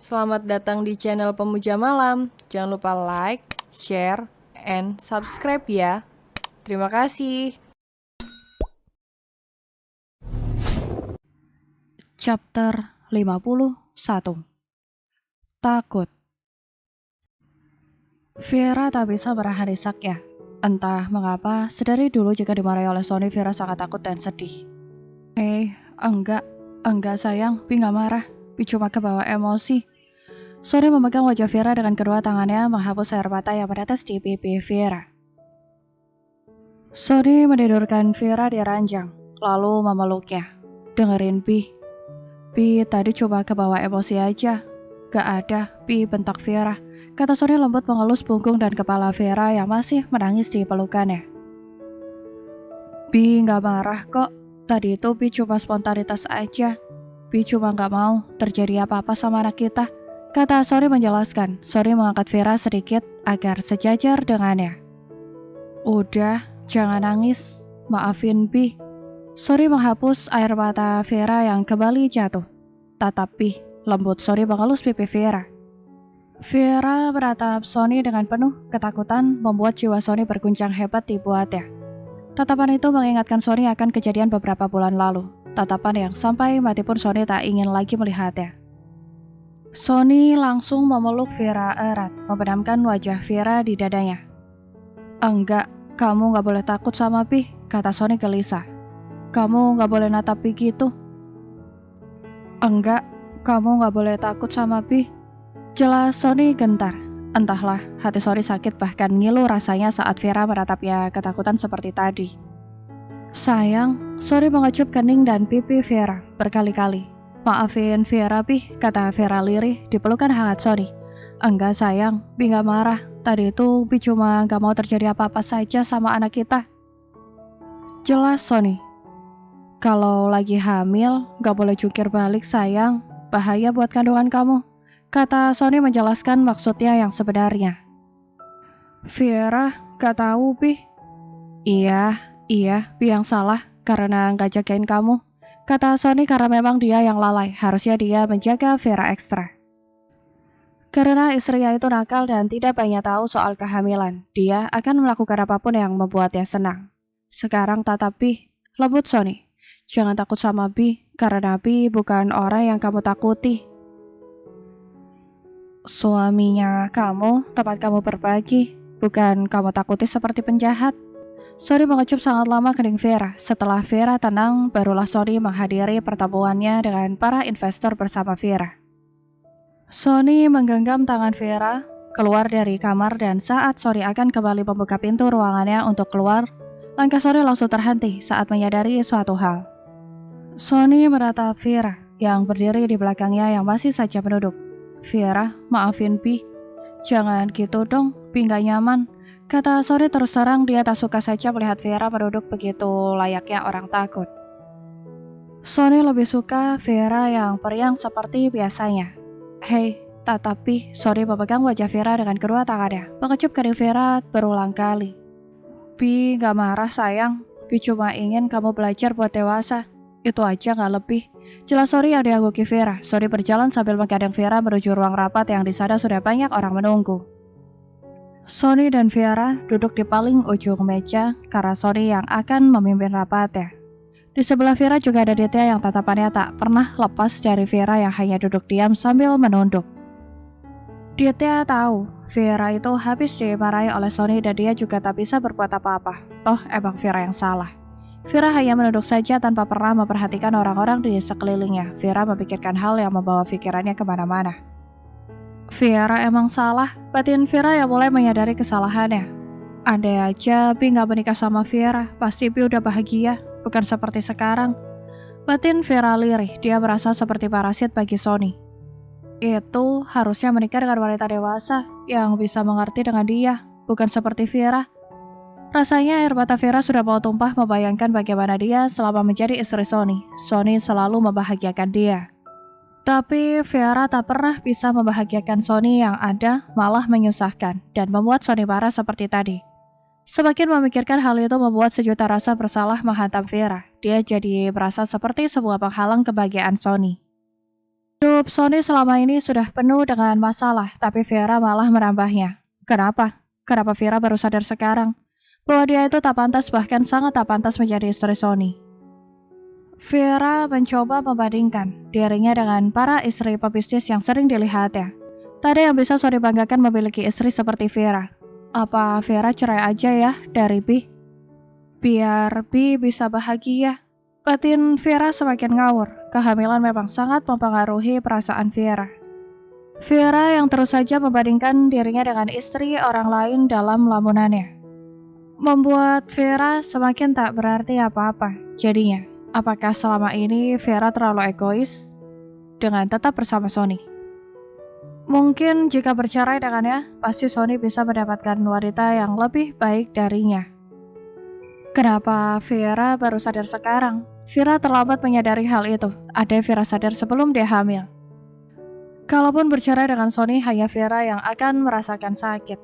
Selamat datang di channel Pemuja Malam. Jangan lupa like, share, and subscribe ya. Terima kasih. Chapter 51. Takut. Vera tak bisa menahan risaknya. Entah mengapa, sedari dulu jika dimarahi oleh Sony, Vera sangat takut dan sedih. Enggak sayang, Pi nggak marah. Pi cuma kebawa emosi. Sony memegang wajah Vera dengan kedua tangannya menghapus air mata yang menetes di pipi Vera. Sony menidurkan Vera di ranjang, lalu memeluknya. Dengerin Pi. Pi tadi coba kebawa emosi aja. Gak ada, Pi, bentak Vera. Kata Sony lembut mengelus punggung dan kepala Vera yang masih menangis di pelukannya. Pi gak marah kok. Tadi itu Pi cuma spontanitas aja. Pi cuma gak mau terjadi apa-apa sama anak kita. Kata Sony menjelaskan. Sony mengangkat Vera sedikit agar sejajar dengannya. Udah, jangan nangis. Maafin Pi. Sony menghapus air mata Vera yang kembali jatuh. Tatapi lembut Sony mengelus pipi Vera. Vera menatap Sony dengan penuh ketakutan, membuat jiwa Sony berguncang hebat dibuatnya. Tatapan itu mengingatkan Sony akan kejadian beberapa bulan lalu. Tatapan yang sampai mati pun Sony tak ingin lagi melihatnya. Sony langsung memeluk Vera erat, membenamkan wajah Vera di dadanya. Enggak, kamu gak boleh takut sama Pi, kata Sony gelisah. Kamu gak boleh natap Pi gitu. Enggak, kamu gak boleh takut sama Pi. Jelas Sony gentar. Entahlah, hati Sony sakit bahkan ngilu rasanya saat Vera menatapnya ketakutan seperti tadi. Sayang, Sony mengecup kening dan pipi Vera berkali-kali. Maafin Vera Pi, kata Vera lirih di pelukan hangat Sony. Enggak sayang, Pi gak marah. Tadi itu Pi cuma gak mau terjadi apa-apa saja sama anak kita. Jelas Sony. Kalau lagi hamil, gak boleh jungkir balik sayang. Bahaya buat kandungan kamu. Kata Sony menjelaskan maksudnya yang sebenarnya. Vera, gak tahu Pi. Iya, Pi yang salah karena gak jagain kamu. Kata Sony karena memang dia yang lalai. Harusnya dia menjaga Vera ekstra. Karena istrinya itu nakal dan tidak banyak tahu soal kehamilan, dia akan melakukan apapun yang membuatnya senang. Sekarang tatapi, lembut Sony. Jangan takut sama Bi, karena Bi bukan orang yang kamu takuti. Suaminya kamu, tempat kamu berbagi, bukan kamu takuti seperti penjahat. Sony mengecup sangat lama kening Vera. Setelah Vera tenang, barulah Sony menghadiri pertemuannya dengan para investor bersama Vera. Sony menggenggam tangan Vera, keluar dari kamar dan saat Sony akan kembali membuka pintu ruangannya untuk keluar, langkah Sony langsung terhenti saat menyadari suatu hal. Sony menatap Vera yang berdiri di belakangnya yang masih saja menunduk. Vera, maafin Pi. Jangan gitu dong, Pi gak nyaman. Kata Sony terus terang dia tak suka saja melihat Vera menunduk begitu layaknya orang takut. Sony lebih suka Vera yang periang seperti biasanya. Hei, tatapi Sony memegang wajah Vera dengan kedua tangannya, mengecup kening Vera berulang kali. Pi gak marah sayang, Pi cuma ingin kamu belajar buat dewasa. Itu aja gak lebih. Jelas Sony yang diangguki Vera. Sony berjalan sambil menggandeng Vera menuju ruang rapat yang di sana sudah banyak orang menunggu. Sony dan Vera duduk di paling ujung meja karena Sony yang akan memimpin rapatnya. Di sebelah Vera juga ada Ditya yang tatapannya tak pernah lepas dari Vera yang hanya duduk diam sambil menunduk. Ditya tahu Vera itu habis dimarahi oleh Sony dan dia juga tak bisa berbuat apa-apa. Toh emang Vera yang salah. Vera hanya menunduk saja tanpa pernah memperhatikan orang-orang di sekelilingnya. Vera memikirkan hal yang membawa pikirannya kemana-mana. Vera emang salah. Batin Vera yang mulai menyadari kesalahannya. Andai aja Pi gak menikah sama Vera, pasti Pi udah bahagia. Bukan seperti sekarang. Batin Vera lirih, dia merasa seperti parasit bagi Sony. Itu harusnya menikah dengan wanita dewasa yang bisa mengerti dengan dia, bukan seperti Vera. Rasanya air mata Vera sudah mau tumpah membayangkan bagaimana dia selama menjadi istri Sony. Sony selalu membahagiakan dia. Tapi Vera tak pernah bisa membahagiakan Sony, yang ada malah menyusahkan dan membuat Sony marah seperti tadi. Semakin memikirkan hal itu membuat sejuta rasa bersalah menghantam Vera. Dia jadi merasa seperti sebuah penghalang kebahagiaan Sony. Hidup Sony selama ini sudah penuh dengan masalah, tapi Vera malah menambahnya. Kenapa? Kenapa Vera baru sadar sekarang bahwa dia itu tak pantas, bahkan sangat tak pantas menjadi istri Sony? Vera mencoba membandingkan dirinya dengan para istri pebisnis yang sering dilihatnya. Tak ada yang bisa Sony banggakan memiliki istri seperti Vera. Apa Vera cerai aja ya dari Bi? Biar Bi bisa bahagia. Batin Vera semakin ngawur. Kehamilan memang sangat mempengaruhi perasaan Vera. Vera yang terus saja membandingkan dirinya dengan istri orang lain dalam lamunannya membuat Vera semakin tak berarti apa-apa. Jadinya, apakah selama ini Vera terlalu egois dengan tetap bersama Sony? Mungkin jika bercerai dengannya, pasti Sony bisa mendapatkan wanita yang lebih baik darinya. Kenapa Vera baru sadar sekarang? Vera terlambat menyadari hal itu. Ada Vera sadar sebelum dia hamil. Kalaupun bercerai dengan Sony, hanya Vera yang akan merasakan sakit,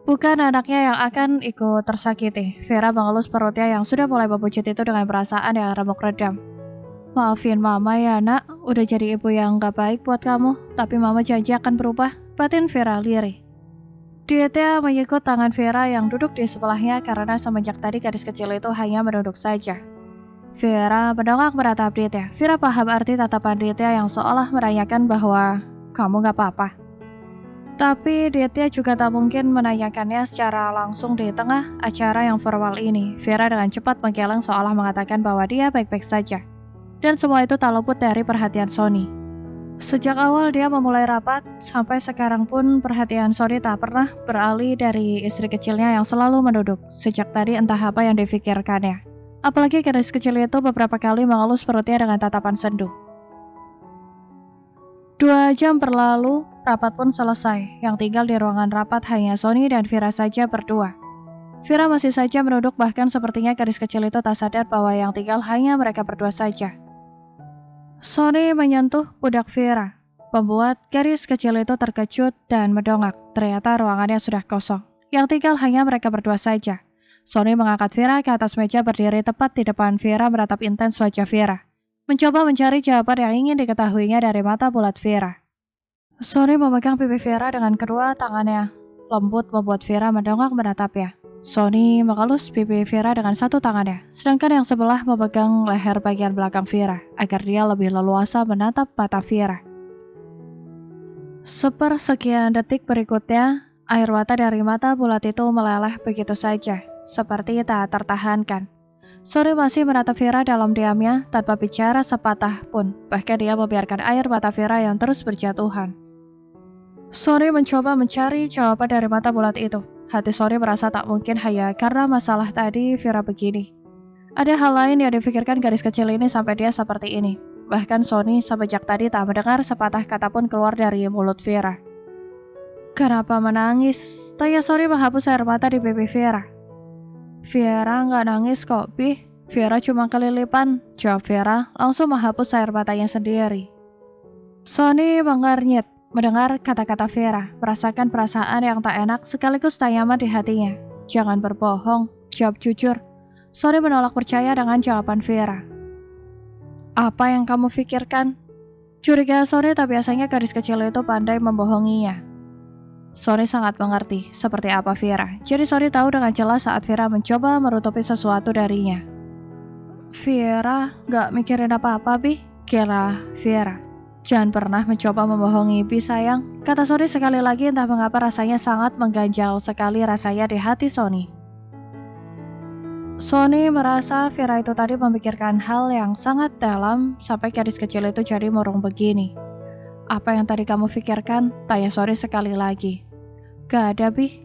bukan anaknya yang akan ikut tersakiti. Vera mengelus perutnya yang sudah mulai membuncit itu dengan perasaan yang remuk redam. Maafin mama ya nak, udah jadi ibu yang gak baik buat kamu, tapi mama janji akan berubah, batin Vera lirih. Dietnya menyikut tangan Vera yang duduk di sebelahnya karena semenjak tadi gadis kecil itu hanya menunduk saja. Vera mendongak meratap Dietnya. Vera paham arti tatapan Dietnya yang seolah menanyakan bahwa kamu gak apa-apa. Tapi Dietnya juga tak mungkin menanyakannya secara langsung di tengah acara yang formal ini. Vera dengan cepat menggeleng seolah mengatakan bahwa dia baik-baik saja. Dan semua itu tak luput dari perhatian Sony. Sejak awal dia memulai rapat, sampai sekarang pun perhatian Sony tak pernah beralih dari istri kecilnya yang selalu menduduk. Sejak tadi entah apa yang difikirkannya. Apalagi gadis kecil itu beberapa kali mengelus perutnya dengan tatapan sendu. 2 jam berlalu, rapat pun selesai. Yang tinggal di ruangan rapat hanya Sony dan Vera saja berdua. Vera masih saja menunduk, bahkan sepertinya gadis kecil itu tak sadar bahwa yang tinggal hanya mereka berdua saja. Sony menyentuh pundak Vera, membuat gadis kecil itu terkejut dan mendongak. Ternyata ruangannya sudah kosong. Yang tinggal hanya mereka berdua saja. Sony mengangkat Vera ke atas meja, berdiri tepat di depan Vera, menatap intens wajah Vera. Mencoba mencari jawaban yang ingin diketahuinya dari mata bulat Vera. Sony memegang pipi Vera dengan kedua tangannya. Lembut membuat Vera mendongak menatapnya. Sony mengelus pipi Vera dengan satu tangannya, sedangkan yang sebelah memegang leher bagian belakang Vera, agar dia lebih leluasa menatap mata Vera. Sepersekian detik berikutnya, air mata dari mata bulat itu meleleh begitu saja, seperti tak tertahankan. Sony masih menatap Vera dalam diamnya, tanpa bicara sepatah pun, bahkan dia membiarkan air mata Vera yang terus berjatuhan. Sony mencoba mencari jawaban dari mata bulat itu. Hati Sony merasa tak mungkin hanya karena masalah tadi Vera begini. Ada hal lain yang difikirkan gadis kecil ini sampai dia seperti ini. Bahkan Sony semenjak tadi tak mendengar sepatah kata pun keluar dari mulut Vera. Kenapa menangis? Tanya Sony menghapus air mata di pipi Vera. Vera nggak nangis kok, Bi. Vera cuma kelilipan, jawab Vera, langsung menghapus air matanya sendiri. Sony mengernyit mendengar kata-kata Vera, merasakan perasaan yang tak enak sekaligus tak nyaman di hatinya. Jangan berbohong, jawab jujur. Sony menolak percaya dengan jawaban Vera. Apa yang kamu pikirkan? Curiga Sony tak biasanya gadis kecil itu pandai membohonginya. Sony sangat mengerti seperti apa Vera, jadi Sony tahu dengan jelas saat Vera mencoba menutupi sesuatu darinya. Vera gak mikirin apa-apa, Bi, kira Vera. Jangan pernah mencoba membohongi Bi sayang, kata Sony sekali lagi. Entah mengapa rasanya sangat mengganjal sekali rasanya di hati Sony. Sony merasa Vera itu tadi memikirkan hal yang sangat dalam sampai gadis kecil itu jadi murung begini. Apa yang tadi kamu pikirkan? Tanya Sony sekali lagi. Gak ada, Bi,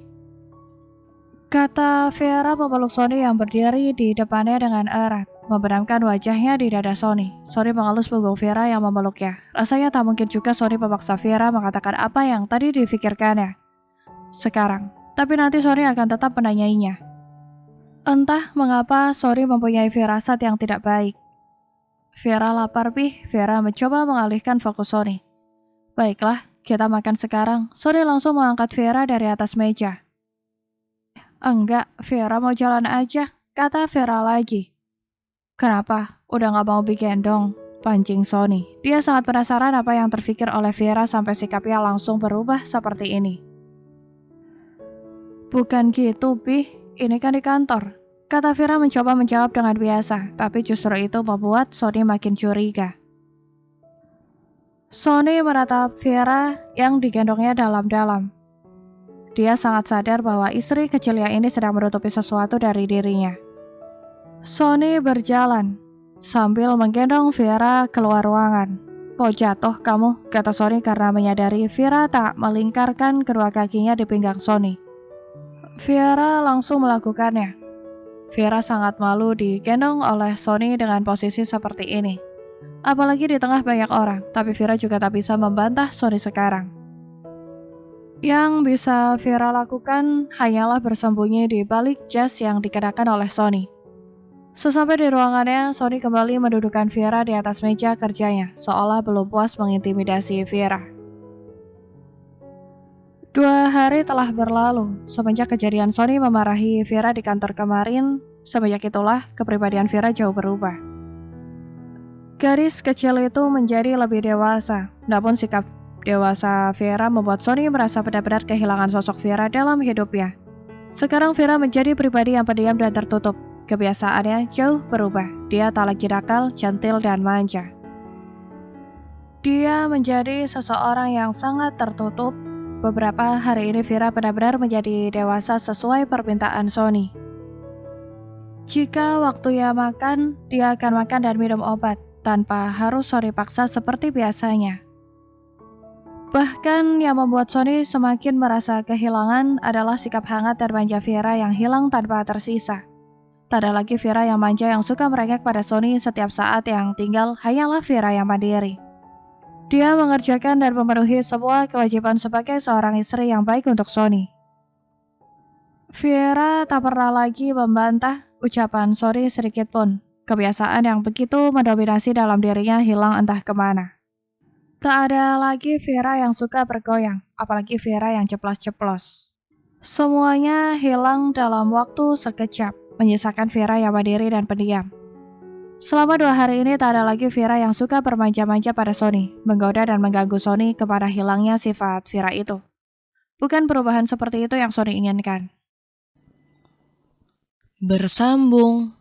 kata Vera memeluk Sony yang berdiri di depannya dengan erat, membenamkan wajahnya di dada Sony. Sony mengelus punggung Vera yang memeluknya. Rasanya tak mungkin juga Sony memaksa Vera mengatakan apa yang tadi difikirkannya sekarang, tapi nanti Sony akan tetap menanyainya. Entah mengapa Sony mempunyai firasat yang tidak baik. Vera lapar, Bi. Vera mencoba mengalihkan fokus Sony. Baiklah, kita makan sekarang. Sony langsung mengangkat Vera dari atas meja. Enggak, Vera mau jalan aja, kata Vera lagi. Kenapa? Udah gak mau digendong? pancing Sony. Dia sangat penasaran apa yang terpikir oleh Vera sampai sikapnya langsung berubah seperti ini. Bukan gitu, Pi. Ini kan di kantor. Kata Vera mencoba menjawab dengan biasa, tapi justru itu membuat Sony makin curiga. Sony menatap Vera yang digendongnya dalam-dalam. Dia sangat sadar bahwa istri kecilnya ini sedang menutupi sesuatu dari dirinya. Sony berjalan sambil menggendong Vera keluar ruangan. "Kok jatuh kamu?" kata Sony karena menyadari Vera tak melingkarkan kedua kakinya di pinggang Sony. Vera langsung melakukannya. Vera sangat malu digendong oleh Sony dengan posisi seperti ini. Apalagi di tengah banyak orang, tapi Vera juga tak bisa membantah Sony sekarang. Yang bisa Vera lakukan hanyalah bersembunyi di balik jas yang dikenakan oleh Sony. Sesampai di ruangannya, Sony kembali mendudukkan Vera di atas meja kerjanya, seolah belum puas mengintimidasi Vera. 2 hari telah berlalu, semenjak kejadian Sony memarahi Vera di kantor kemarin. Semenjak itulah, kepribadian Vera jauh berubah. Gadis kecil itu menjadi lebih dewasa, namun sikap dewasa Vera membuat Sony merasa benar-benar kehilangan sosok Vera dalam hidupnya. Sekarang Vera menjadi pribadi yang pendiam dan tertutup. Kebiasaannya jauh berubah. Dia tak lagi nakal, centil, dan manja. Dia menjadi seseorang yang sangat tertutup. Beberapa hari ini Vera benar-benar menjadi dewasa sesuai permintaan Sony. Jika waktunya makan, dia akan makan dan minum obat tanpa harus Sony paksa seperti biasanya. Bahkan yang membuat Sony semakin merasa kehilangan adalah sikap hangat dan manja Vera yang hilang tanpa tersisa. Tak ada lagi Vera yang manja yang suka merengek pada Sony setiap saat, yang tinggal hanyalah Vera yang mandiri. Dia mengerjakan dan memenuhi semua kewajiban sebagai seorang istri yang baik untuk Sony. Vera tak pernah lagi membantah ucapan Sony sedikit pun. Kebiasaan yang begitu mendominasi dalam dirinya hilang entah kemana. Tak ada lagi Vera yang suka bergoyang, apalagi Vera yang ceplos-ceplos. Semuanya hilang dalam waktu sekejap, menyisakan Vera yang mandiri dan pendiam. Selama 2 hari ini tak ada lagi Vera yang suka bermanja-manja pada Sony, menggoda dan mengganggu Sony kepada hilangnya sifat Vera itu. Bukan perubahan seperti itu yang Sony inginkan. Bersambung.